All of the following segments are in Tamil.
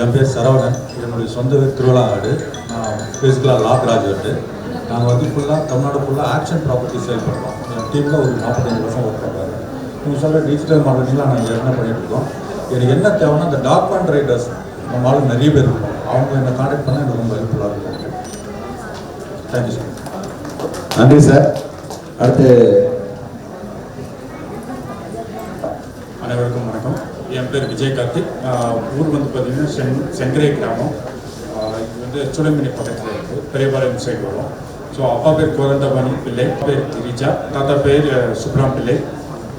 என் பேர் சரவணன். என்னுடைய சொந்த திருவிழாடு. நான் பேசிக்கலாக லா கிராஜுவேட்டு. நாங்கள் வந்து ஃபுல்லாக தமிழ்நாடு ஃபுல்லாக ஆக்ஷன் ப்ராப்பர்ட்டி சேல் பண்ணுறோம். என் டீமில் ஒரு 45 வருஷம் ஒர்க் பண்ணுறாங்க. நீங்கள் சொல்கிற டிஜிட்டல் மார்க்கெட்டிங்லாம் நாங்கள் என்ன பண்ணிகிட்ருக்கோம். எனக்கு என்ன தேவைன்னா இந்த டாக்குமெண்ட் ரைட்டர்ஸ் நம்ம ஆளுங்க நிறைய பேர் இருக்கோம். அவங்க என்னை கான்டாக்ட் பண்ணால் எனக்கு ரொம்ப ஹெல்ப்ஃபுல்லாக இருக்கும். Thank you sir. நன்றி சார். அடுத்து அனைவருக்கும் வணக்கம். என் பேர் விஜய் கார்த்திக். ஊர் வந்து பார்த்தீங்கன்னா செங்கரை கிராமம். இது வந்து சுடமினி பக்கத்தில் இருக்குது. பெரியபாளையம் சைடு வரும். ஸோ அப்பா பேர் கோரண்டபாணி பிள்ளை, பேர் கிரிஜா, தாத்தா பேர் சுப்ராம் பிள்ளை.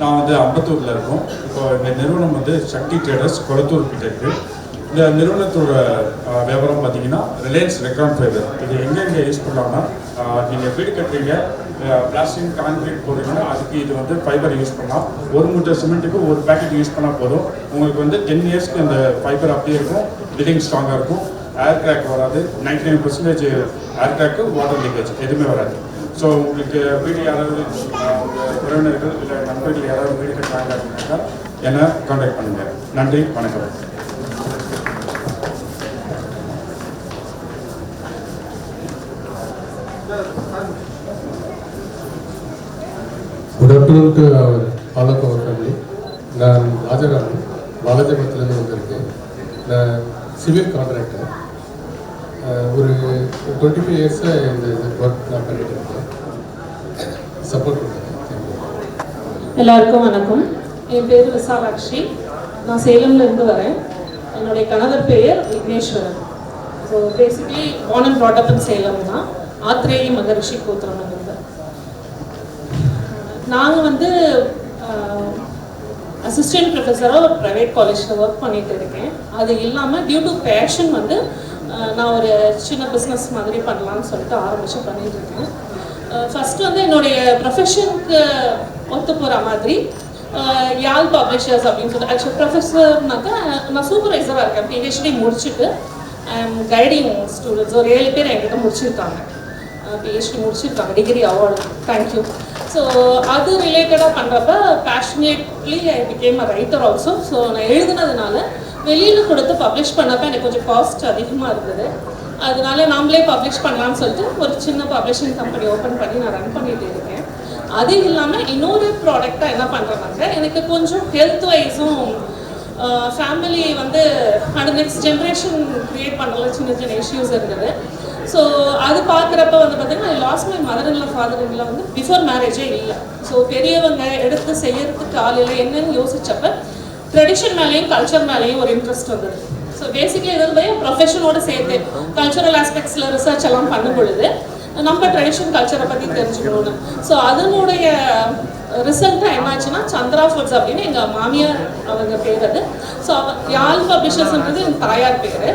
நான் வந்து அம்பத்தூரில் இருக்கோம். இப்போ இந்த நிறுவனம் வந்து சக்தி ட்ரேடர்ஸ் கொளத்தூர் கிட்ட இருக்குது. இந்த நிறுவனத்தோட வியாபாரம் பார்த்தீங்கன்னா ரிலையன்ஸ் ரெக்ரான் ஃபைபர். இது எங்கெங்கே யூஸ் பண்ணலாம்னா, நீங்கள் வீடு கட்டுறீங்க, பிளாஸ்டிக் கான்கிரீட் போடுறீங்கன்னா அதுக்கு இது வந்து ஃபைபர் யூஸ் பண்ணலாம். ஒரு மூட்டை சிமெண்ட்டுக்கு ஒரு பேக்கெட் யூஸ் பண்ணால் போதும். உங்களுக்கு வந்து 10 இயர்ஸ்க்கு இந்த ஃபைபர் அப்படியே இருக்கும். பில்டிங் ஸ்ட்ராங்காக இருக்கும். ஏர் கிராக் வராது. 99% ஏர் கிராக்கு, வாட்டர் லீக்கேஜ் எதுவுமே வராது. ஸோ உங்களுக்கு வீடு யாராவது உறவினர்கள் இல்லை நண்பர்கள் யாராவது வீடு கட்டுறாங்க அப்படின்னாக்கா என்னை கான்டாக்ட் பண்ணுங்கள். நன்றி, வணக்கம். Good afternoon to all of our family. நான் ராஜராமன் பாலாஜபுரத்துலேருந்து வந்திருக்கேன். நான் சிவில் கான்ட்ராக்டர். ஒரு 25 இயர்ஸாக இந்த ஒர்க் நான் பண்ணிட்டு இருக்கேன். சப்போர்ட் பண்ணுறேன். எல்லாருக்கும் வணக்கம். என் பேர் விசாலாட்சி. நான் சேலம்லேருந்து வரேன். என்னுடைய கணவர் பெயர் Vigneshwaran. So basically born and brought up in Salem தான். ஆத்ரேயி மகரிஷி கோத்திரம் இருந்து. நாங்கள் வந்து அசிஸ்டன்ட் ப்ரொஃபஸராக ஒரு ப்ரைவேட் காலேஜில் ஒர்க் பண்ணிகிட்டு இருக்கேன். அது இல்லாமல் டியூ டு பேஷன் வந்து நான் ஒரு சின்ன பிஸ்னஸ் மாதிரி பண்ணலான்னு சொல்லிட்டு ஆரம்பித்து பண்ணிகிட்டு இருக்கேன். ஃபஸ்ட்டு வந்து என்னுடைய ப்ரொஃபஷனுக்கு ஒத்து போகிற மாதிரி யாழ் பப்ளிஷர்ஸ் அப்படின்னு சொல்லிட்டு ஆக்சுவலி ப்ரொஃபஸர்னாக்கா நான் சூப்பர்வைசராக இருக்கேன். பிஹெச்டி முடிச்சுட்டு ஐ எம் கைடிங் ஸ்டூடெண்ட்ஸ் ஒரு 7 பேர் என்கிட்ட முடிச்சிருக்காங்க. பிஹெச்டி முடிச்சிருக்காங்க, டிகிரி அவார்டு. தேங்க்யூ. ஸோ அது ரிலேட்டடாக பண்ணுறப்ப passionately I became a writer also. So நான் எழுதுனதுனால வெளியில் கொடுத்து பப்ளிஷ் பண்ணப்போ எனக்கு கொஞ்சம் காஸ்ட் அதிகமாக இருந்தது. அதனால நாமளே பப்ளிஷ் பண்ணலான்னு சொல்லிட்டு ஒரு சின்ன பப்ளிஷிங் கம்பெனி ஓப்பன் பண்ணி நான் ரன் பண்ணிட்டு இருக்கேன். அது இல்லாமல் இன்னொரு ப்ராடக்டாக என்ன பண்ணுறேன்னாக்க எனக்கு கொஞ்சம் ஹெல்த் வைஸும் ஃபேமிலி வந்து அந்த நெக்ஸ்ட் ஜென்ரேஷன் க்ரியேட் பண்ணுறதுல சின்ன சின்ன இஷ்யூஸ் இருந்தது. ஸோ அது பார்க்குறப்ப வந்து பார்த்திங்கன்னா ஐ last my mother in law father in-law வந்து பிஃபோர் மேரேஜே இல்லை. ஸோ பெரியவங்க எடுத்து செய்யறதுக்கு காலையில் என்னென்னு யோசிச்சப்ப ட்ரெடிஷன் மேலேயும் கல்ச்சர் மேலேயும் ஒரு இன்ட்ரெஸ்ட் வந்தது. ஸோ பேசிக்கலி இது ப்ரொஃபஷனோட சேர்த்து கல்ச்சரல் ஆஸ்பெக்ட்ஸில் ரிசர்ச் எல்லாம் பண்ணும் பொழுது நம்ம ட்ரெடிஷன் கல்ச்சரை பற்றி தெரிஞ்சுக்கணும்னு. ஸோ அதனுடைய ரிசல்ட்டாக என்னாச்சுன்னா சந்திரா ஃபுட்ஸ் அப்படின்னு எங்கள் மாமியார் அவங்க பேர் அது. ஸோ யாழ் பப்ளிஷர்ஸ்ன்றது எங்கள் தாயார் பேர்,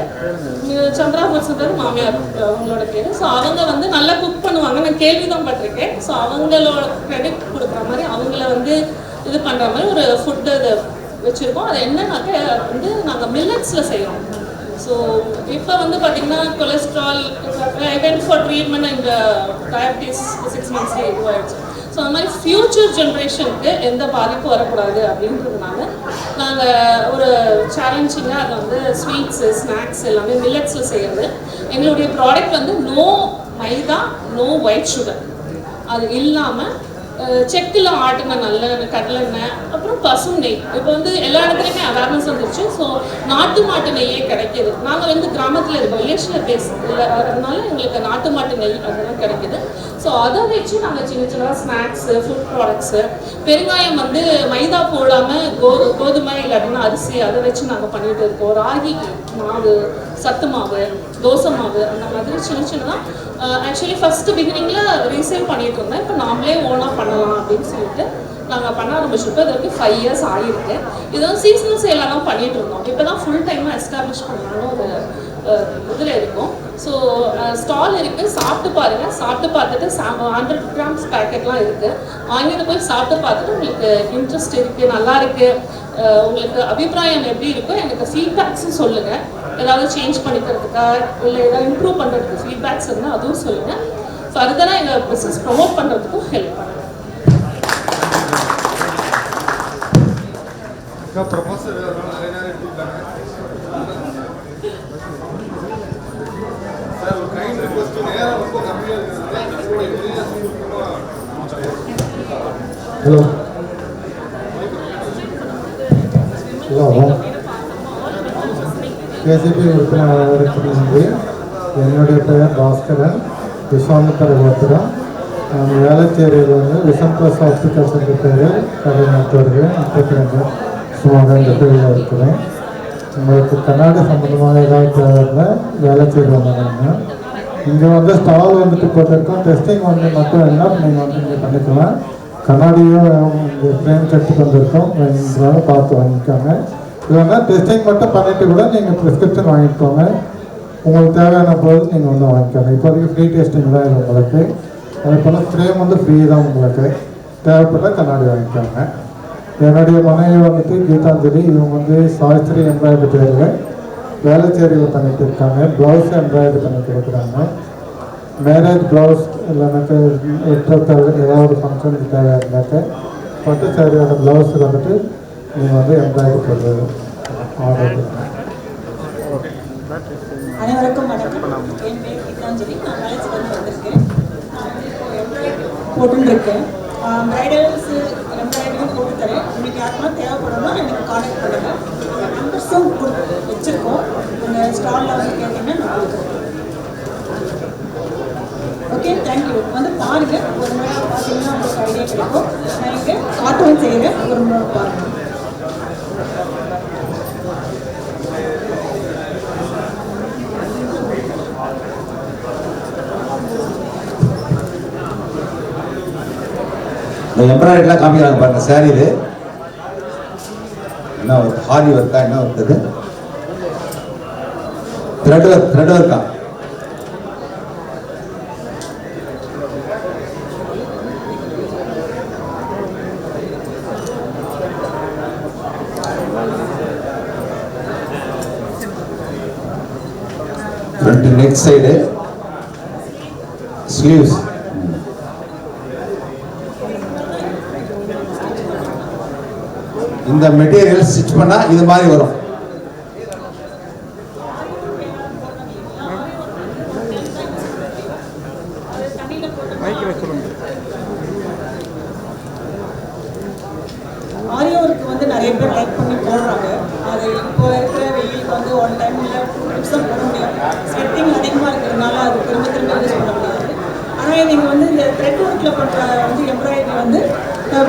சந்திரா ஃபுட்ஸ்ன்றது மாமியார் அவங்களோட பேர். ஸோ அவங்க வந்து நல்லா குக் பண்ணுவாங்க. நான் கேள்வி தான் பட்டிருக்கேன். ஸோ அவங்களோட கிரெடிட் கொடுக்குற மாதிரி அவங்கள வந்து இது பண்ணுற மாதிரி ஒரு ஃபுட்டு இது வச்சுருக்கோம். அது என்னன்னாக்க வந்து நாங்கள் மில்லட்ஸில் செய்கிறோம். ஸோ இப்போ வந்து பார்த்திங்கன்னா cholesterol I went for treatment and diabetes 6 monthsலேயே இதுவாகிடுச்சு. ஸோ அந்த மாதிரி ஃப்யூச்சர் ஜென்ரேஷனுக்கு எந்த பாதிப்பும் வரக்கூடாது அப்படின்றதுனால நாங்கள் ஒரு சேலஞ்சிங்காக அதை வந்து ஸ்வீட்ஸு ஸ்நாக்ஸ் எல்லாமே மில்லட்ஸில் செய்கிறது. எங்களுடைய ப்ராடக்ட் வந்து நோ மைதா, நோ ஒயிட் சுகர். அது இல்லாமல் செக்கில் ஆட்டின நல்லெண்ணெய், கடலெண்ணெய், அப்புறம் பசும் நெய். இப்போ வந்து எல்லா இடத்துலையுமே அவேர்னஸ் வந்துருச்சு. ஸோ நாட்டு மாட்டு நெய்யே கிடைக்கிது. நாங்கள் வந்து கிராமத்தில் இருக்கோம், வில்லேஜில் இல்லை, அதனால எங்களுக்கு நாட்டு மாட்டு நெய் அதெல்லாம் கிடைக்கிது. ஸோ அதை வச்சு நாங்கள் சின்ன சின்னதாக ஸ்நாக்ஸு, ஃபுட் ப்ராடக்ட்ஸு, பெருங்காயம் வந்து மைதா போடாமல் கோதுமை இல்லாட்டினா அரிசி அதை வச்சு நாங்கள் பண்ணிகிட்டு இருக்கோம். ராகி மாவு, சத்து மாவு, தோசை மாவு, அந்த மாதிரி சின்ன சின்னதாக ஆக்சுவலி ஃபஸ்ட்டு பிகினிங்கில் ரீசேல் பண்ணிகிட்டு இருந்தேன். இப்போ நாமளே ஓனாக பண்ணலாம் அப்படின்னு சொல்லிட்டு நாங்கள் பண்ண ஆரம்பிச்சிருக்கோம். இது வரைக்கும் 5 years ஆகிருக்கு. இது வந்து சீசனல் சேலெல்லாம் பண்ணிகிட்டு இருந்தோம். இப்போ தான் ஃபுல் டைமாக எஸ்டாப்ளிஷ் பண்ணலான்னு ஒரு இதில் இருக்கும். ஸோ ஸ்டால் இருக்குது, சாப்பிட்டு பாருங்கள். சாப்பிட்டு பார்த்துட்டு 100 grams பேக்கெட்லாம் இருக்குது. வாங்கிட்டு போய் சாப்பிட்டு பார்த்துட்டு உங்களுக்கு இன்ட்ரெஸ்ட் இருக்குது, நல்லா இருக்குது, உங்களுக்கு அபிப்பிராயம் எப்படி இருக்கோ எனக்கு ஃபீட்பேக்ஸும் சொல்லுங்கள். ஏதாவது சேஞ்ச் பண்ணிக்கிறதுக்கா இல்லை ஏதாவது இம்ப்ரூவ் பண்ணுறதுக்கு ஃபீட்பேக்ஸ் இருந்தால் அதுவும் சொல்லுங்கள். ஃபர்தராக எங்கள் பிஸ்னஸ் ப்ரொமோட் பண்ணுறதுக்கும் ஹெல்ப் பண்ணுங்கள். ப்ரொபோசல் நிறைய நேரம் ஹலோ ஹலோ கேசிபி உறுப்பினருக்கு நன்றி. என்னுடைய பெயர் பாஸ்கரன், விஸ்வாமித்திர கோத்திரம். நான் வேளச்சேரியில் வந்து விசன் ப்ளஸ் ஆப்டிக்கல் சென்டர் பேர் கடை நடத்துவர்கள் 32 சுமார் இந்த பேரில் இருக்கிறேன். உங்களுக்கு கண்ணாடி சம்மந்தமாக ஏதாவது தேவைன்னா வேளச்சேரி வந்தாங்க. இங்கே வந்து ஸ்டால் வந்துட்டு போட்டிருக்கோம். டெஸ்டிங் வந்து மட்டும் என்ன நீங்கள் வந்து இங்கே பண்ணிக்கலாம். கண்ணாடியும் இந்த ஃப்ரேம் எடுத்துட்டு வந்திருக்கோம். வேணுங்கிறத பார்த்து வாங்கிக்கோங்க. இல்லைன்னா டெஸ்டிங் மட்டும் பண்ணிவிட்டு கூட நீங்கள் ப்ரிஸ்கிரிப்ஷன் வாங்கிக்கோங்க. உங்களுக்கு தேவையான பொருள் நீங்கள் வந்து வாங்கிக்கோங்க. இப்போதைக்கு ஃப்ரீ டெஸ்டிங் தான் இது உங்களுக்கு. அதே போல் ஃப்ரேம் வந்து ஃப்ரீ தான் உங்களுக்கு. தேவைப்பட்ட கண்ணாடி வாங்கிக்கோங்க. என்னுடைய மனைவி வந்துட்டு கீதாஞ்சலி. இவங்க வந்து சாஸ்திரி எம்ப்ராய்டரி பேரில் வேளச்சேரியில் பண்ணிட்டு இருக்காங்க. ப்ளவுஸ் எம்ப்ராய்டரி பண்ணி கொடுக்குறாங்க. மேரேஜ் ப்ளவுஸ் இல்லைனாக்க ஏதாவது ஃபங்க்ஷனுக்கு தேவையாக இருந்தாக்க பட்டு சாரியோட ப்ளவுஸ் வந்துட்டு நீங்கள் வந்து எம்ப்ராய்டரி போடுறது ஆர்டர். அனைவருக்கும் வணக்கம். என் பேர் கீதாஞ்சலி. நான் வேளச்சேரியில் வந்திருக்கேன். போட்டுருக்கேன். ப்ரைடல்ஸு எம்ப்ராய்டரியும் போட்டு தரேன். உங்களுக்கு யாருக்கெல்லாம் தேவைப்படணும்னா எனக்கு கான்டாக்ட் பண்ணுங்கள். நம்பர்ஸும் வச்சுருக்கோம். உங்கள் ஸ்டாலில் வந்து கேட்டீங்கன்னா நான் கொடுக்குறேன். Okay, thank you. வந்து பாருங்கள். ஒரு முறை பார்த்தீங்கன்னா உங்களுக்கு ஐடியா கிடைக்கும். நான் இங்கே காட்டுவேன் செய்கிறேன். ஒரு முறை பாருங்கள். இந்த எம்ப்ராய்டரிலாம் காமிக்கிறாங்க பாருங்க. சாரி இது என்ன ஒரு ஹாரி ஒர்க்கா, என்ன ஒர்க் இது? த்ரெட் ஒர்க்கா? Front neck side sleeves. இந்த மெட்டீரியல் ஸ்டிச் பண்ணா இது மாதிரி வரும். ஆரியோருக்கு வந்து நிறைய பேர் லைக் பண்ணி போடுறாங்க. அது இப்போ இருக்கிற வெயிலுக்கு வந்து ஒன் டைமில் 2 நிமிஷம் போட முடியும். ஸ்வெட்டிங் அதிகமாக இருக்கிறதுனால அது திரும்ப திரும்ப யூஸ் பண்ண முடியாது. ஆனால் நீங்கள் வந்து இந்த த்ரெட் ஒர்க்கில் பண்ணுற வந்து எம்ப்ராய்டரி வந்து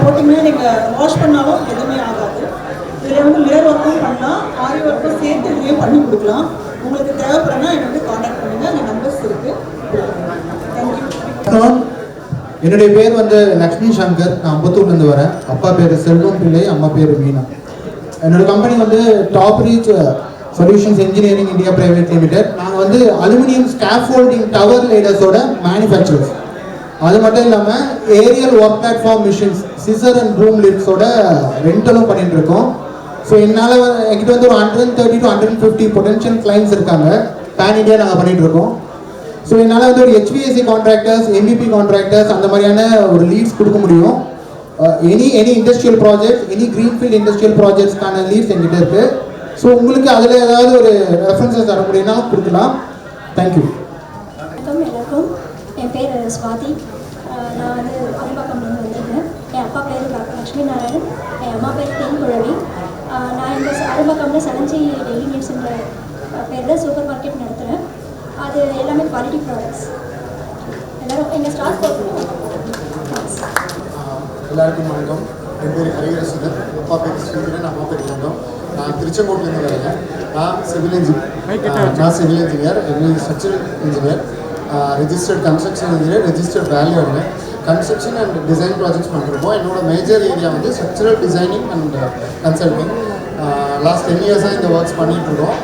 போட்டிங்கன்னா நீங்கள் வாஷ் பண்ணாலும் எதுவுமே ஆகாது. இதில் வந்து மிரர் ஒர்க்கும் பண்ணலாம், ஆரி ஒர்க்கும் சேர்த்து இதுலேயும் பண்ணி கொடுக்கலாம். உங்களுக்கு தேவைப்படுனா என்னை வந்து காண்டாக்ட் பண்ணுங்கள். அந்த நம்பர்ஸ் இருக்குது. தேங்க்யூ. என்னுடைய பேர் வந்து லக்ஷ்மி சங்கர். நான் அம்பத்தூர்லேருந்து வரேன். அப்பா பேர் செல்வம் பிள்ளை, அம்மா பேர் மீனா. என்னோடய கம்பெனி வந்து top reach solutions engineering India private limited. நாங்கள் வந்து அலுமினியம் ஸ்கேஃபோல்டிங் டவர் லைடர்ஸோட மேனுஃபேக்சரர்ஸ். அது மட்டும் இல்லாமல் aerial work platform machines, scissor and room லிஃப்ட்ஸோட ரெண்டலும் பண்ணிட்டு இருக்கோம். ஸோ என்னால் என்கிட்ட வந்து ஒரு 130 to 150 பொட்டன்ஷியல் கிளைண்ட்ஸ் இருக்காங்க. பேன் இண்டியா நாங்கள் பண்ணிட்டு இருக்கோம். ஸோ என்னால் வந்து ஒரு HVAC கான்ட்ராக்டர்ஸ், MVP கான்ட்ராக்டர்ஸ் அந்த மாதிரியான ஒரு லீட்ஸ் கொடுக்க முடியும். Any industrial projects, any greenfield industrial ப்ராஜெக்ட்ஸ்க்கான லீட்ஸ் என்கிட்ட இருக்குது. ஸோ உங்களுக்கு அதில் ஏதாவது ஒரு ரெஃபரன்சஸ் தர முடியும்னா கொடுக்கலாம். தேங்க்யூ. வணக்கம் எல்லாருக்கும். என் பேர் ஸ்வாதி. நான் வந்து அரிம்பாக்கம்லேருந்து வந்திருக்கேன். என் அப்பா பேர் லக்ஷ்மி நாராயணன், என் அம்மா பேர் தேன்குழவி. நான் இந்த அரிம்பாக்கம்ல சலஞ்சி டெய்லி நீட்ஸ்ன்ற பேரில் சூப்பர் மார்க்கெட் நடத்துகிறேன். அது எல்லாமே குவாலிட்டி ப்ராடக்ட்ஸ். எல்லோரும் எங்கள் ஸ்டாஃப் போட்டுருக்கோம். எல்லாருக்கும் வணக்கம். என் பேர் ஹரிஹரசுதன். அப்பா பேர் ஸ்ரீதரன், அம்மா பேர் லண்டம். நான் திருச்செங்கோட்டிலேருந்து வரேன். நான் civil engineer, structural engineer, registered construction engineer, registered value. Construction and design projects பண்ணிருக்கோம். என்னோட மேஜர் ஏரியா வந்து structural designing and consulting. Last 10 இயர்ஸாக இந்த ஒர்க்ஸ் பண்ணிகிட்ருக்கோம்.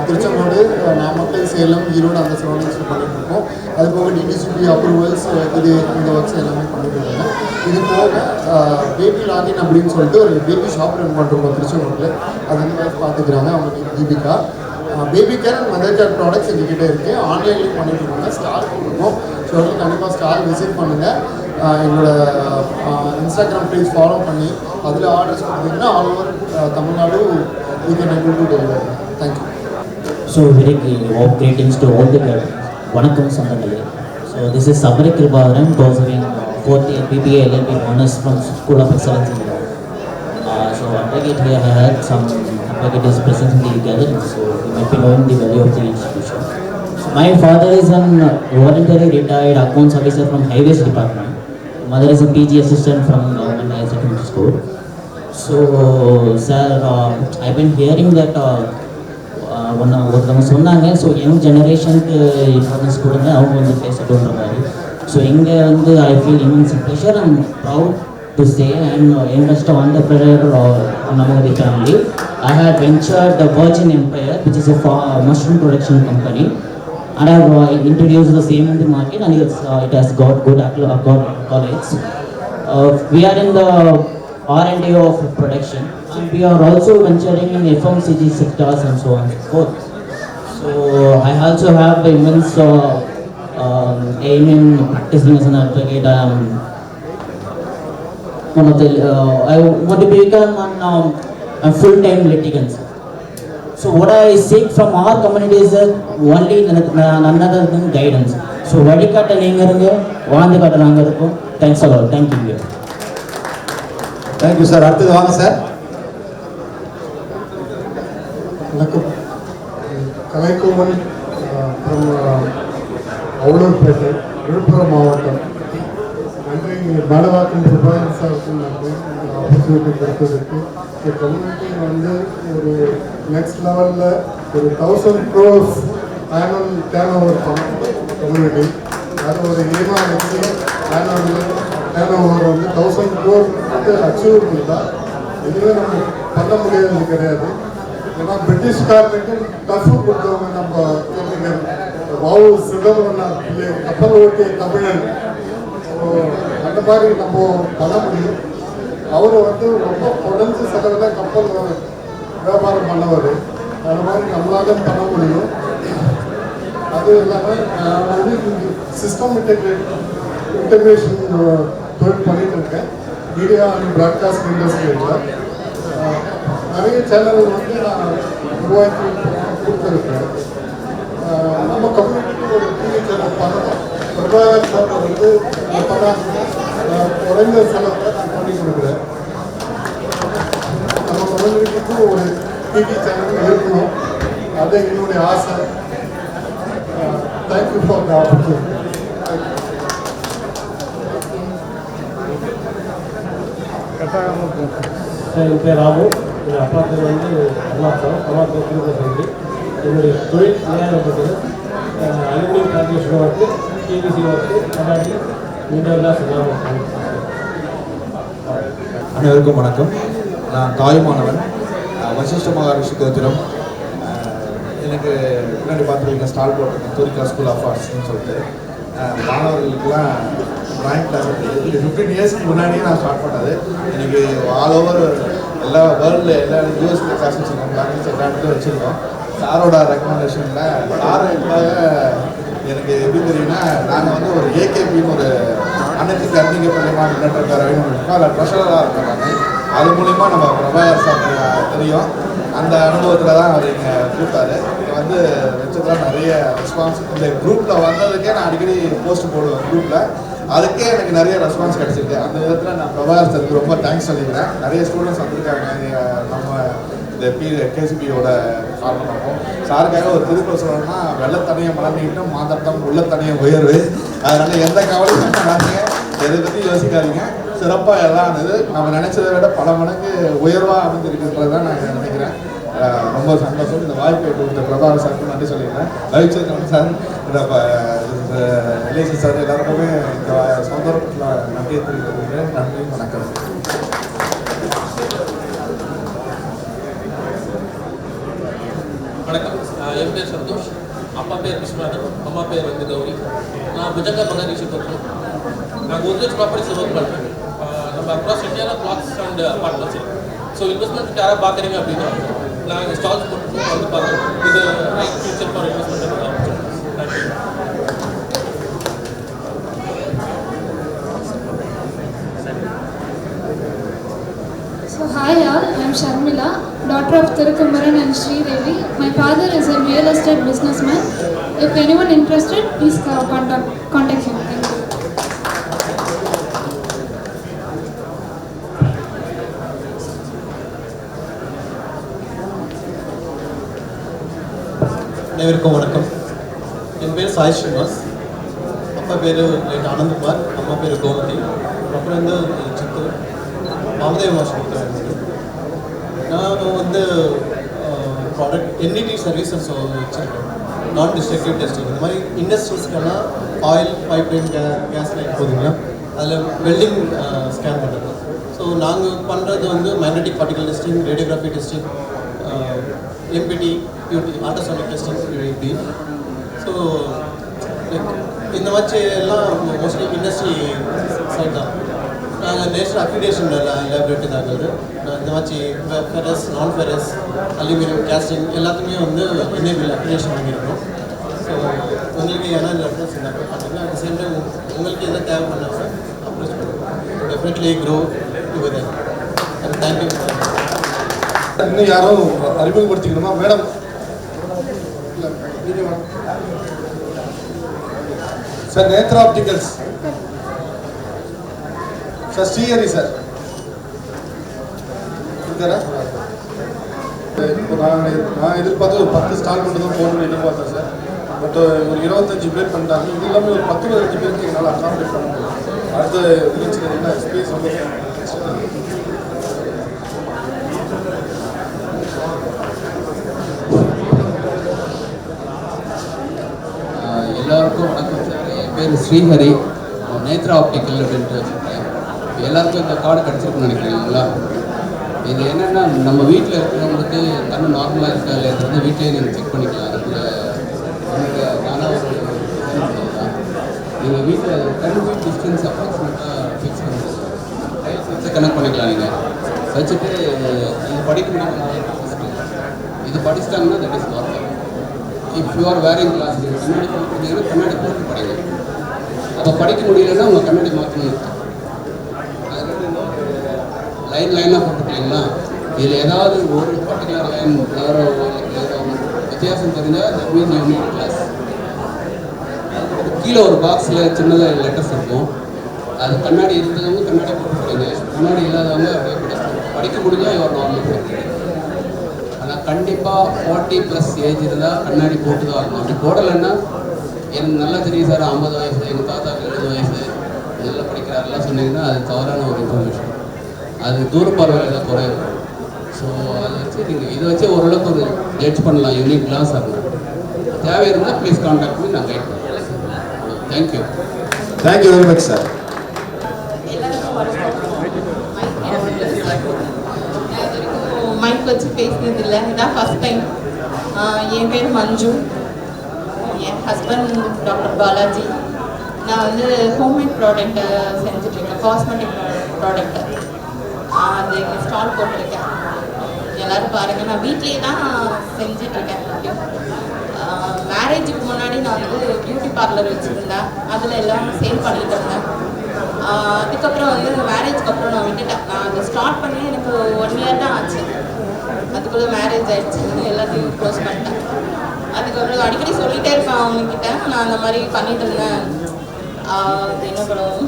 திருச்செங்கோடு, நாமக்கல், சேலம், ஈரோடு அந்த சரௌண்டிங்ஸில் பண்ணிகிட்ருக்கோம். அது போக DTCP அப்ரூவல்ஸ், இது இந்த ஒர்க்ஸ் எல்லாமே பண்ணிட்டுருக்காங்க. இது போக பேபி லாகின் அப்படின்னு சொல்லிட்டு ஒரு பேபி ஷாப் ரன் பண்ணுறோம் திருச்செங்கோட்டில். அது வந்து வைஃப் பார்த்துக்கிறாங்க. அவங்க Deepika. Baby care and mother care products எங்ககிட்ட இருக்குது. ஆன்லைன்லேயும் பண்ணிட்டுருக்காங்க. ஸ்டால் போட்டிருக்கோம். ஸோ கண்டிப்பாக ஸ்டால் விசிட் பண்ணுங்கள். எங்களோட இன்ஸ்டாகிராம் பேஜ் ஃபாலோ பண்ணி அதில் ஆர்டர்ஸ் கொடுத்தீங்கன்னா all over Tamil Nadu you can able to deliver. Thank you. So very greetings to all the vanakkam சொந்தங்களே. So this is Sabari Kribavaran, Gosavian fourth year BBA LLB honors from School of Excellence in Law. So advocate here had some advocate is present in the gathering, so you might be knowing the value of the institution. So my father is an voluntary retired accounts officer from Highways Department. Mother is a PG assistant from Government Higher Secondary School. So sir, I've been hearing that ஒருத்தவங்க சொன்னாங்க, ஸோ யங் ஜெனரேஷனுக்கு இம்பார்ட்டன்ஸ் கொடுங்க, அவங்க வந்து பேசட்டுன்ற மாதிரி. ஸோ இங்கே வந்து I feel immense pleasure and proud to say and youngest entrepreneur among the family. I had ventured the Virgin Empire, which is a mushroom production company, and I have introduced the same in the market, and it has got good accolades. We are in the R&D of production, and we are also venturing in FMCG sectors and so on and so forth. So I also have immense aim in practicing as an advocate. One of the I want to become a full-time litigant. So what I seek from our community is only none other than guidance. So vadikatta neenga irunga vaandikatta naanga irukom. Thanks a lot. Thank you. Thank you sir. அடுத்தது வாங்க சார். வணக்கம். கலைக்குமன் ஃப்ரம் அவுலூர்பேட்டை, விழுப்புரம் மாவட்டம். நன்றி பாலவாக்கம் பிரபாகர் சாருக்கு நன்றி இந்த ஆப்பர்ச்சுனிட்டி கொடுத்ததுக்கு. இந்த கம்யூனிட்டி வந்து ஒரு நெக்ஸ்ட் லெவலில் ஒரு 1000 crores annual turn over community. அது ஒரு எய்மாக வச்சு ஆனுவல் டேர்ன் ஓவர் வந்து 1000 crores வந்து அச்சீவபிள் தான். இதுவே நம்ம பண்ண முடியாது கிடையாது. ஏன்னா பிரிட்டிஷ்காரனுக்கு டஃப் கொடுத்தவங்க நம்ம வாவு சிதம்பரம் பிள்ளை, கப்பல் ஓட்டிய தமிழன். அந்த மாதிரி நம்ம பண்ண முடியும். அவர் வந்து ரொம்ப குறைஞ்ச செலவில் கப்பல் வியாபாரம் பண்ணவர். அது மாதிரி நம்மளால பண்ண முடியும். அது இல்லாமல் வந்து சிஸ்டம் இன்டெகிரேஷன் தொழில் பண்ணிட்டு இருக்கேன். மீடியா அண்ட் ப்ராட்காஸ்ட் இண்டஸ்ட்ரியில் நிறைய சேனல் வந்து நான் உருவாக்கி கொடுத்துருக்கேன். நம்ம கம்யூனிட்டிக்கு ஒரு டிவி சேனல் பண்ணணும். பிரபாகர் சார் வந்து குறைந்த செலவில் நான் பண்ணி கொடுக்குறேன். நம்ம கம்யூனிட்டிக்கு ஒரு டிவி சேனல் இருக்கணும், அது என்னுடைய ஆசை. Thank you for the opportunity. என் பேர் ராமு. எங்கள் அப்பா பேர் வந்து அம்மாத்தம். அம்மாத்தம் திருப்பதி. என்னுடைய தொழில் விளையாடப்பட்டது அலுமினியம் பிளான்டேஷன் ஒர்க்கு, டிவிசி ஒர்க்கு, கண்ணாடி, மீண்டெல்லாம் சொல்லாமல். அனைவருக்கும் வணக்கம். நான் தாயுமானவன், வசிஷ்ட மகாரிஷி கோத்திரம். எனக்கு முன்னாடி பார்த்துருக்கீங்க ஸ்டால் போட்டிருக்கேன், துரிகா ஸ்கூல் ஆஃப் ஆர்ட்ஸ்ன்னு சொல்லிட்டு. மாணவர்களுக்கெல்லாம் ட்ராயிங் கிளாஸ் 15 இயர்ஸ்க்கு முன்னாடியே நான் ஸ்டார்ட் பண்ணது. எனக்கு ஆல் ஓவர் எல்லா வேர்ல்டில் எல்லா யூஎஸ்ல கிளாஸ் வச்சுருக்கோம், கிளாஸ் எல்லா இடத்துல வச்சுருக்கோம். சாரோட ரெக்கமெண்டேஷனில் சாருக்காக எனக்கு எப்படி தெரியும்னா, நாங்கள் வந்து ஒரு ஏகேபின்னு ஒரு அனைத்து கர்ணிக பள்ளிமா முன்னேற்ற பேரவைன்னு இருக்கோம். அதில் ட்ரெஷராக இருக்கோம் நான். அது மூலிமா நம்ம பிரபாகர் சார் தெரியும். அந்த அனுபவத்தில் தான் அவர் இங்கே கூப்பிட்டாரு. இங்கே வந்து வச்சதுலாம் நிறைய ரெஸ்பான்ஸ். இந்த குரூப்பில் வந்ததுக்கே நான் அடிக்கடி போஸ்ட் போடுவேன் குரூப்பில். அதுக்கே எனக்கு நிறைய ரெஸ்பான்ஸ் கிடச்சிருக்கு. அந்த விதத்தில் நான் பிரபாகர் சாருக்கு ரொம்ப தேங்க்ஸ் சொல்லிக்கிறேன். நிறைய ஸ்டூடெண்ட்ஸ் வந்திருக்காங்க நம்ம இந்த கேசிபியோட காரணமாகும். சாருக்காக ஒரு திருக்குறள் சொல்லணும்னா, வெள்ளத்தனையை மலர்ந்துக்கிட்டும் மாந்தட்டம் உள்ளத்தனையை உயர்வு. அதனால் எந்த கவலையும் பண்ணாதீங்க, எதை பற்றி யோசிக்காதீங்க. சிறப்பாக எல்லாம் இது நம்ம நினைச்சதை விட பல மடங்கு உயர்வாக அமைஞ்சிருக்குன்றது தான் நான் நினைக்கிறேன். ரொம்ப சந்தோஷம். இந்த வாய்ப்பை கொடுத்த பிரபாகர் சாருக்கு நன்றி சொல்லிக்கிறேன். ரவிச்சந்திரன் சார், இந்த எல்ஐசி சார் எல்லாருக்குமே இந்த சந்தர்ப்பத்தில் நன்றியை தெரிவித்துக்கிறேன். நன்றி, வணக்கம். வணக்கம். என் பேர் சந்தோஷ். அப்பா பேர் விஸ்வநாதன், அம்மா பேர் வந்து கௌரி. நான் புஜங்கா மகாரிஷி பக்கம். நான் கோத்ரேஜ் ப்ராப்பர்ட்டிஸில் ஒர்க் பண்ணுறேன். நம்ம அக்ராஸ் இந்தியாவில் flats and apartments. So investment யாராவது பார்க்குறீங்க அப்படின்னா நாங்கள் ஸ்டால்ஸ் போட்டு வந்து பார்க்குறோம். இது right future for investment. Thank you. So hi all, I am Sharmila, daughter of Thirukummaran and Sri Devi. My father is a real estate businessman. If anyone interested, please contact him. Thank you. அனைவருக்கும் வணக்கம். என் பேர் சாய் ஸ்ரீனிவாஸ். அப்பா பேர் லைட் ஆனந்த்குமார், அம்மா பேர் கோமதி. அப்புறம் வந்து சித்தூர் வாமதேவ மாஸ்டர். நான் வந்து ப்ராடக்ட் என்இடி சர்வீசஸ் வச்சுருக்கேன். நான் டிஸ்ட்ரக்டிவ் டெஸ்டிங் இந்த மாதிரி இண்டஸ்ட்ரீஸ்க்கெல்லாம் ஆயில் பைப்லைன் கேஸ் லைட் போகுதுங்களா, அதில் வெல்டிங் ஸ்கேன் பண்ணுறது. ஸோ நாங்கள் பண்ணுறது வந்து magnetic particle testing, radiography testing, MPT, UT, ultrasonic testing இப்படி. ஸோ லைக் இந்த மாதிரி எல்லாம் மோஸ்ட்லி இண்டஸ்ட்ரி சைட் தான். நாங்கள் நேஷனல் அக்ரிடேஷன் லேபரேட்டரி தான் இருக்குது. இந்த மாதிரி ஃபெரஸ், நான் ஃபெரஸ், அலுமினியம், கேஸ்டிங் எல்லாத்துக்குமே வந்து இன்னேபிள் அக்ரிடேஷன் பண்ணியிருக்கோம். ஸோ உங்களுக்கு ஏன்னா ரெஃபரன்ஸ் இருந்தால் பண்ணுங்கள். அட் த சேம் டைம் உங்களுக்கு எதாவது தேவைப்படாத அப்ரோச் பண்ணுங்கள். Definitely grow together. தேங்க்யூ. இன்னும் யாரும் அறிமுகப்படுத்திக்கணுமா madam? Sir Netra opticals sir, Srihari sir இருக்காரா? நான் எதிர்பார்த்து ஒரு 10 ஸ்டால் மட்டும் தான் போகணும்னு எதிர்பார்த்தேன் சார். பட் ஒரு 25 பேர் பண்ணிட்டாங்க. இது இல்லாமல் ஒரு 10-15 பேருக்கு என்னால் அக்காமடேட் பண்ண முடியும். அடுத்த நிகழ்ச்சியில் என்ன ஸ்பேஸ் வந்து எல்லாருக்கும் வணக்கம் சார். என் பேர் ஸ்ரீஹரி, நேத்ரா ஆப்டிக்கல் அப்படின்ட்டு வச்சுருக்கேன். எல்லாருக்கும் இந்த கார்டு கிடச்சிருக்குன்னு நினைக்கிறீங்களா? இது என்னென்னா நம்ம வீட்டில் இருக்கிறவங்களுக்கு கண்ணு நார்மலாக இருக்கா இல்லைன்றது வீட்டிலே நீங்கள் செக் பண்ணிக்கலாம். அதுக்குள்ள நானாக ஒரு தான் நீங்கள் வீட்டில் கண்ணு வீட் டிஸ்டன்ஸ் அப்ராக்சிமேட்டாக ஃபிக்ஸ் பண்ணுறது டைல்ஸ் வச்சு கனெக்ட் பண்ணிக்கலாம். நீங்கள் வச்சுட்டு இது படிக்க முடியும். இது படிச்சிட்டாங்கன்னா that is normal. If you are wearing glass, நீங்கள் கண்ணாடி போட்டுருந்தீங்கன்னா கண்ணாடி போட்டு படிங்க. அப்போ படிக்க முடியலன்னா உங்கள் கண்ணாடி மாற்றணும். அது லைனாக போட்டுருக்கீங்களா? இதில் ஏதாவது ஒரு பர்டிகுலர் லைன் வேறு வித்தியாசம் தெரிஞ்சால் that means you need glass. கீழே ஒரு பாக்ஸில் சின்னதாக லெட்டர்ஸ் இருக்கும். அது கண்ணாடி இருந்தவங்க கண்ணாடி போட்டு படிங்க, கண்ணாடி இல்லாதவங்க அப்படியே படிக்க முடிஞ்சால் யுவர் நார்மல். ஆனால் கண்டிப்பாக 40+ ஏஜ் இருந்தால் கண்ணாடி போட்டு தான் ஆகணும். அப்படி போடலைன்னா எனக்கு நல்லா தெரியும் சார், 50 வயசு, எங்கள் தாத்தாக்கு 70 வயசு, நல்லா படிக்கிறாரெல்லாம் சொன்னீங்கன்னா அது தவறான ஒரு இன்ஃபர்மேஷன். அது தூரப்பார்வையில் தான் குறையும். ஸோ அதை வச்சு நீங்கள் இதை வச்சு ஓரளவுக்கு ஒரு ஜட்ஜ் பண்ணலாம். யூனிக் கிளாஸ் ஆகணும். தேவை இருந்தால் ப்ளீஸ் கான்டாக்ட் பண்ணி நான் கைட் பண்ணுறேன். Thank you. Thank you very much sir. Mic வச்சு பேசினது இல்லை, இதான் ஃபஸ்ட் டைம். என் பேர் மஞ்சு, என் ஹஸ்பண்ட் டாக்டர் பாலாஜி. நான் வந்து ஹோம்மேட் ப்ராடக்ட்டை செஞ்சுட்ருக்கேன், காஸ்மெட்டிக் ப்ராடக்ட்டு. அது இங்கே ஸ்டால் போட்டிருக்கேன். எல்லோரும் பாருங்கள், நான் வீட்லேயே தான் செஞ்சிட்ருக்கேன். மேரேஜுக்கு முன்னாடி நான் வந்து பியூட்டி பார்லர் வச்சுருந்தேன், அதில் எல்லாம் சேல் பண்ணிகிட்டு இருந்தேன். அதுக்கப்புறம் வந்து மேரேஜ்க்கு அப்புறம் நான் விட்டுட்டேன். நான் அதை ஸ்டார்ட் பண்ணி எனக்கு 1 இயர் தான் ஆச்சு. அதுக்குள்ளே மேரேஜ் ஆகிடுச்சு, எல்லாத்தையும் க்ளோஸ் பண்ணிட்டேன். அதுக்கப்புறம் அடிக்கடி சொல்லிகிட்டே இருப்பேன் அவங்கக்கிட்ட, நான் அந்த மாதிரி பண்ணிட்டு இருந்தேன். என்ன படம்,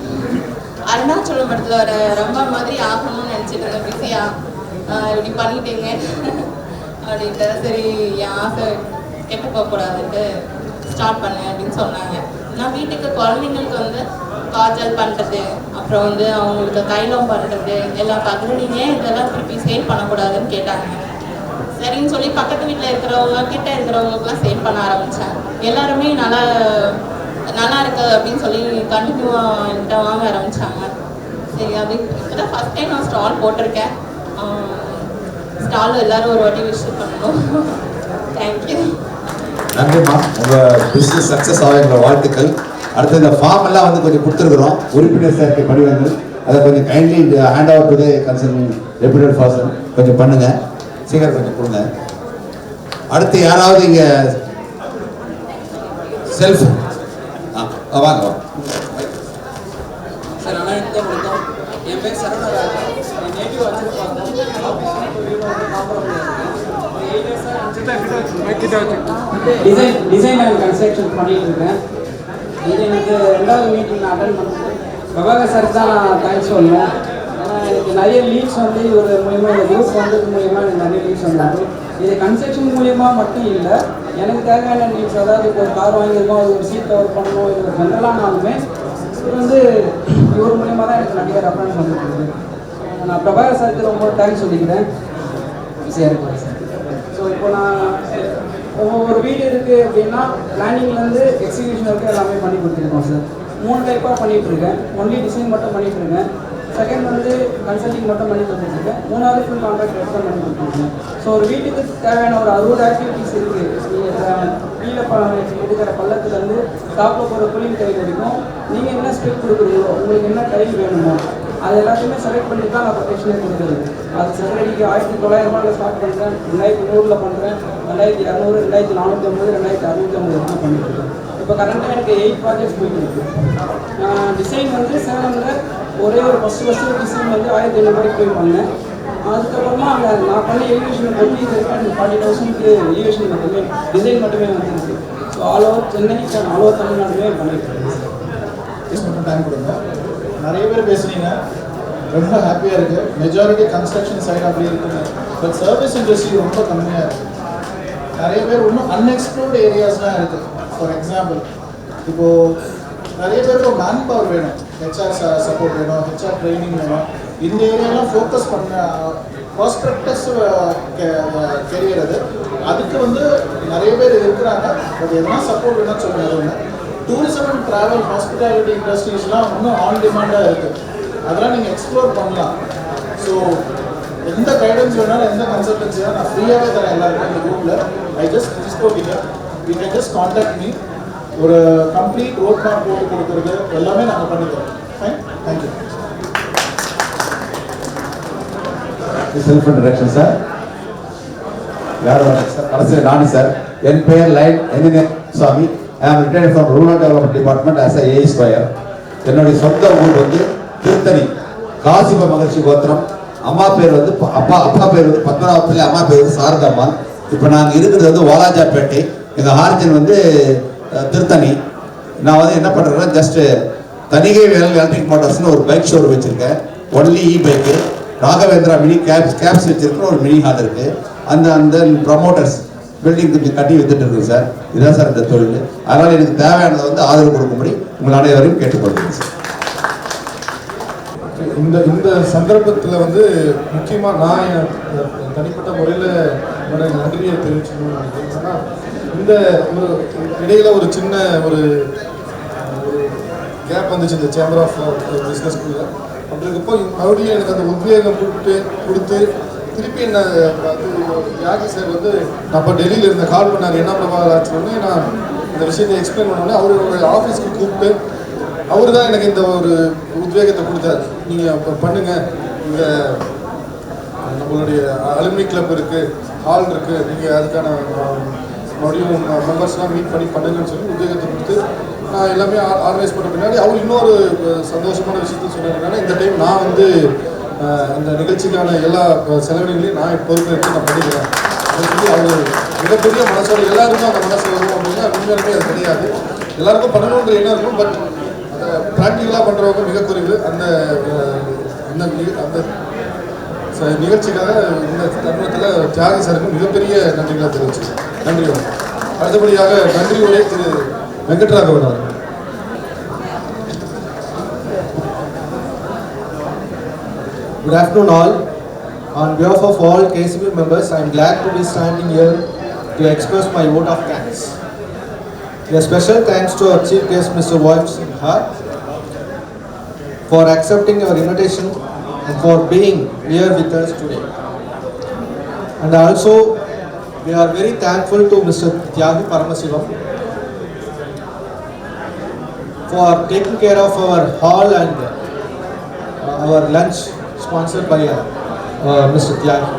அருணாச்சலம் படத்தில் வர ரொம்ப மாதிரி ஆகணும்னு நினச்சிட்டு இருந்தேன். பிஸியாக இப்படி பண்ணிட்டீங்க அப்படின்ட்டு, சரி என் ஆசை கெட்டு போகக்கூடாதுன்ட்டு ஸ்டார்ட் பண்ணேன் அப்படின்னு சொன்னாங்க. நான் வீட்டுக்கு குழந்தைங்களுக்கு வந்து காஜல் பண்ணுறது, அப்புறம் வந்து அவங்களுக்கு தைலம் பண்ணுறது எல்லாம் பார்த்துட்டு இதெல்லாம் திருப்பி சேல் பண்ணக்கூடாதுன்னு கேட்டாங்க. சரின்னு சொல்லி பக்கத்து வீட்டில் இருக்கிறவங்க கிட்ட இருக்கிறவங்களுக்குலாம் சேல் பண்ண ஆரம்பித்தேன். எல்லாருமே நல்லா இருக்கு அப்படின்னு சொல்லி கண்டினியூவாக என்கிட்ட வாங்க ஆரம்பித்தாங்க. சரி, அது இப்போ தான் ஃபஸ்ட் டைம் நான் ஸ்டால் போட்டிருக்கேன். ஸ்டால் எல்லோரும் ஒரு வாட்டி விசிட் பண்ணணும். தேங்க்யூ. நன்றிம்மா. உங்கள் பிஸ்னஸ் சக்ஸஸ் ஆக எங்களோட வாழ்த்துக்கள். அடுத்து இந்த ஃபார்ம் எல்லாம் வந்து கொஞ்சம் கொடுத்துருக்குறோம், உறுப்பினர் சேர்க்கை படிவங்கள். அதை கொஞ்சம் kindly hand over to the concern reputed person கொஞ்சம் பண்ணுங்கள், சீக்கிரம் கொஞ்சம் கொடுங்க. அடுத்து யாராவது இங்கே செல்ஃப் வாங்க சார். அனைவருக்கும் வணக்கம். என் பேர் சரவணராஜன். என் நேட்டிவ் டிசைன் அண்ட் கன்ஸ்ட்ரக்ஷன் பண்ணிட்டு இருக்கேன். இது எனக்கு 2வது மீட்டிங் நான் அட்டன் பண்ணுறேன். பிரபாகர் சார் தான் நான் தேங்க்ஸ் சொல்லணும். ஏன்னா எனக்கு நிறைய லீட்ஸ் வந்து இவர் மூலிமா, இந்த குரூப் வந்தது மூலிமா எனக்கு நிறைய லீட்ஸ் வந்தாங்க. இது கன்ஸ்ட்ரக்ஷன் மூலிமா மட்டும் இல்லை, எனக்கு தேவையான நீட்ஸ், அதாவது இப்போ ஒரு கார் வாங்கியிருக்கோம், அது ஒரு சீட் கவர் பண்ணணும், இது ஜென்ரலானாலுமே இது வந்து இவர் மூலியமாக தான் எனக்கு நிறைய ரெஃபரன்ஸ் வந்துருக்கு. நான் பிரபாகர் சாருக்கு ரொம்ப தேங்க்ஸ் சொல்லிக்கிறேன். ஈஸியாக இருக்கும் சார். ஸோ இப்போ நான் ஒரு வீடு இருக்குது அப்படின்னா பிளானிங்லேருந்து எக்ஸிக்யூஷன் வரைக்கும் எல்லாமே பண்ணி கொடுத்துருக்கோம் சார். 3 டைப்பாக பண்ணிகிட்ருக்கேன். ஒன்லி டிசைன் மட்டும் பண்ணிகிட்ருக்கேன். செகண்ட் வந்து கன்சல்டிங் மட்டும் பண்ணி கொடுத்துருக்கேன். 3வது ஃபுல் கான்ட்ராக்ட் எடுத்து தான் பண்ணி கொடுத்துருக்கேன். ஸோ ஒரு வீட்டுக்கு தேவையான ஒரு 60 ஆக்டிவிட்டிஸ் இருக்குது. நீங்கள் கீழே எடுக்கிற பள்ளத்துலேருந்து டாப்பில் போகிற கூலிங் டைல் வரைக்கும் நீங்கள் என்ன ஸ்டெப் கொடுக்குறீங்களோ, உங்களுக்கு என்ன டைல் வேணுமோ அது எல்லாத்தையுமே செலக்ட் பண்ணி தான் நான் ப்ரொடெக்ஷனே கொடுக்குறது. அது செலக்டிக்கு 1900 ஸ்டார்ட் பண்ணுறேன், 2100 பண்ணுறேன், 2200, 2450, 2650 தான் பண்ணிட்டுருக்கேன். இப்போ கரண்ட்டாக எனக்கு 8 ப்ராஜெக்ட்ஸ் போயிட்டு இருக்கு. டிசைன் வந்து சேலமில் ஒரே ஒரு ஃபஸ்ட்டு டிசைன் வந்து 1500 ரூபாய்க்கு போய் பண்ணேன். அதுக்கப்புறமா அங்கே நான் பண்ண எலிவேஷன் பண்ணி இது வரைக்கும் 40,000க்கு எலிவேஷன் மட்டுமே டிசைன் மட்டுமே வந்துருக்கு. So all over Chennai all over தமிழ்நாடுமே பண்ணிட்டு இருக்கேன். மட்டும் டைம் கொடுங்க. நிறைய பேர் பேசுனீங்க, ரொம்ப ஹாப்பியாக இருக்குது. மெஜாரிட்டி கன்ஸ்ட்ரக்ஷன் சைடு அப்படி இருக்குது. பட் சர்வீஸ் இண்டஸ்ட்ரி ரொம்ப கம்மியாக இருக்குது. நிறைய பேர் இன்னும் அன்எக்ஸ்ப்ளோர்டு ஏரியாஸ்லாம் இருக்குது. ஃபார் எக்ஸாம்பிள், இப்போது நிறைய பேருக்கு மேன் பவர் வேணும், ஹெச்ஆர் சப்போர்ட் வேணும், ஹெச்ஆர் ட்ரைனிங் வேணும். இந்த ஏரியாலாம் ஃபோக்கஸ் பண்ண ப்ராஸ்பெக்டஸ் கெரியர் அது. அதுக்கு வந்து நிறைய பேர் இருக்கிறாங்க. பட் எதனா சப்போர்ட் வேணும்னு சொல்லுங்க. டூரிசம் அண்ட் ட்ராவல், ஹாஸ்பிட்டாலிட்டி இண்டஸ்ட்ரீஸ்லாம் இன்னும் ஆன் டிமாண்டாக இருக்குது. அதெல்லாம் நீங்கள் எக்ஸ்ப்ளோர் பண்ணலாம். ஸோ எந்த கைடன்ஸ் வேணாலும், எந்த கன்சல்டன்சி வேணாலும் நான் ஃப்ரீயாகவே தரேன் எல்லாருக்கும். இந்த குரூப்பில் ஐ ஜஸ்ட் டிஸ்கோட்டிங்க, you can just contact me. ஒரு கம்ப்ளீட் ரோட் மேப் போட்டு கொடுக்குறது எல்லாமே நாங்கள் பண்ணித்தரோம். Fine, thank you. Self introduction sir. யாரும் சார்? கடைசியில் நானும் சார். என் பெயர் லைன் என்ஜினியர் சுவாமி. ஐ ஆம் retired from rural development department as a square. என்னுடைய சொந்த ஊர் வந்து திருத்தணி, காசிப மகிழ்ச்சி கோத்திரம். அம்மா பேர் வந்து அப்பா பேர் வந்து பத்மநாபப்பிள்ளை, அம்மா பேர் வந்து சாரதம்மான். இப்போ நாங்கள் இருக்கிறது வந்து வாலாஜாப்பேட்டை. எங்கள் ஆரிஜின் வந்து திருத்தணி. நான் வந்து என்ன பண்ணுறேன்னா, ஜஸ்ட்டு தனிகை வேல் எலக்ட்ரிக் மோட்டார்ஸ்னு ஒரு பைக் ஷோரூம் வச்சுருக்கேன். Only bike. Raghavendra mini cabs வச்சுருக்கிற ஒரு மினி ஹால் இருக்குது. அந்த ப்ரமோட்டர்ஸ் பில்டிங் கொஞ்சம் கட்டி வித்துட்டு இருக்கு சார். இதுதான் சார் இந்த தொழில். அதனால் எனக்கு தேவையானதை வந்து ஆதரவு கொடுக்கும்படி உங்கள் அனைவரையும் கேட்டுக்கொள்கிறேன் சார். இந்த சந்தர்ப்பத்தில் வந்து முக்கியமாக நான் தனிப்பட்ட முறையில் என்னோட நன்றியை தெரிவிச்சுக்கணும்னு நினைக்கிறேன். இந்த ஒரு இடையில் ஒரு சின்ன ஒரு கேப் வந்துச்சு இந்த சேம்பர் ஆஃப் பிஸ்னஸ்க்குள்ள. அப்படிங்கிறப்போ மறுபடியும் எனக்கு அந்த உத்வேகம் கொடுத்து திருப்பி என்ன யாகி சார் வந்து நான் இப்போ டெல்லியில் இருந்த கால் பண்ணார், என்ன பிரபாகர் ஆச்சுன்னு. நான் இந்த விஷயத்தை எக்ஸ்பிளைன் பண்ணோன்னே அவர் ஒரு ஆஃபீஸ்க்கு கூப்பிட்டு அவர் தான் எனக்கு இந்த ஒரு உத்வேகத்தை கொடுத்தாரு. நீங்கள் இப்போ பண்ணுங்கள், இந்த நம்மளுடைய அலுமினி கிளப் இருக்குது, ஹால் இருக்குது, நீங்கள் அதுக்கான மறுபடியும் மெம்பர்ஸ்லாம் மீட் பண்ணி பண்ணுங்கன்னு சொல்லி உத்வேகத்தை கொடுத்து நான் எல்லாமே ஆர்கனைஸ் பண்ண பின்னாடி அவர் இன்னொரு சந்தோஷமான விஷயத்த சொன்னதுனால இந்த டைம் நான் வந்து இந்த நிகழ்ச்சிக்கான எல்லா செலவினங்களையும் நான் பொறுப்பேற்று நான் பண்ணிக்கிறேன் அப்படின்னு சொல்லி அவர் மிகப்பெரிய மனசோட எல்லாருக்கும் அந்த மனசு வரும் அப்படின்னா உண்மையாலுமே அது கிடையாது. எல்லாருக்கும் பண்ணணுன்ற எண்ணம் இருக்கும். பட் ப்ராக்டிக்கலாக பண்ணுறவங்க மிக குறைவு. அந்த நிகழ்ச்சிக்காக இந்த தருணத்தில் தியாகி சாருக்கு மிகப்பெரிய நன்றிகளாக தெரிவிச்சு. நன்றி. அடுத்தபடியாக நன்றி உரை திரு வெங்கட்ராகவன் அவர்கள். Good afternoon all. On behalf of all KCB members, I am glad to be standing here to express my vote of thanks. A special thanks to our chief guest Mr. Vaib Sinha for accepting our invitation and for being here with us today. And also we are very thankful to Mr. Tyagi Paramasivam for taking care of our hall and our lunch sponsored by Mr. Tyagi.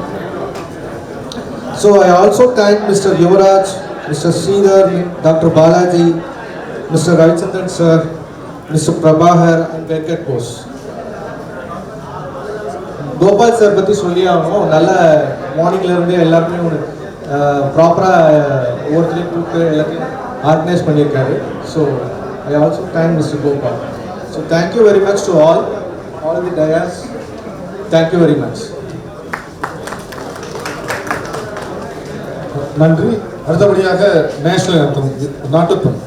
So I also thank Mr. Yuvraj, Mr. Sridhar, Dr. Balaji, Mr. Ravichandran sir, Mr. Prabhakar and Venkat Bose. Gopal sir பற்றி சொல்லி ஆகணும். நல்ல மார்னிங்லேருந்து எல்லாருமே ஒரு ப்ராப்பராக ஒவ்வொருத்தரையும் கூப்பிட்டு எல்லாத்தையும் ஆர்கனைஸ் பண்ணியிருக்காரு. So I also thank mister Gopal. So thank you very much to all the tyres. Thank you very much. நன்றி. அடுத்தபடியாக நேஷனல் அந்தம் நாட்டுப்பண்.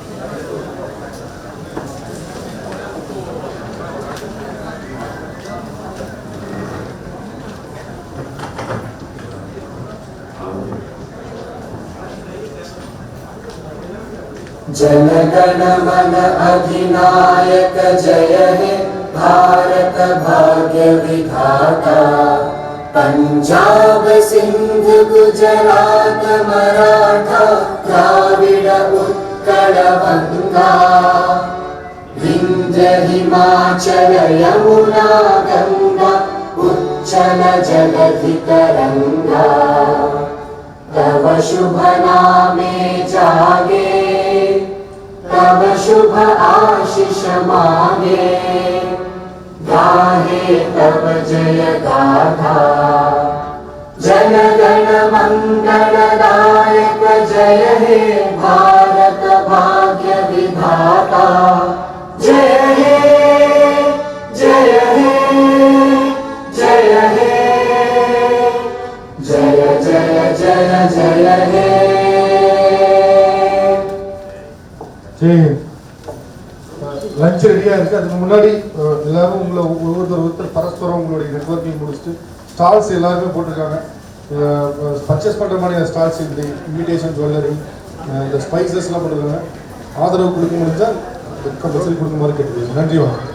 जन गण मन अधिनायक जय हे भारत भाग्य विधाता पंजाब सिंध गुजरात मराठा द्राविड उत्कल गंगा विंध्य हिमाचल यमुना गंगा उच्चल जलधि तरंगा तव शुभ नामे जागे तव शुभ आशीष मांगे गाहे तव जय गाथा जन गण मंगलदायक जय हे भारत भाग्य विधाता जय हे जय हे जय हे जय जय जय जय हे லஞ்ச் ரெடியாக இருக்குது. அதுக்கு முன்னாடி எல்லாரும் உங்களை ஒருத்தர் பரஸ்பரம் உங்களுடைய நெட்வொர்க்கிங் முடிச்சுட்டு ஸ்டால்ஸ் எல்லாருமே போட்டிருக்காங்க. பர்ச்சேஸ் பண்ணுற மாதிரி ஸ்டால்ஸ் இந்த இன்விடேஷன் ஜுவல்லரி இந்த ஸ்பைசஸ்லாம் போட்டிருக்காங்க. ஆதரவு கொடுக்க முடிஞ்சால் கம்பல்சரி கொடுக்குமாறு கேட்டுக்கிறேன். நன்றி. வணக்கம்.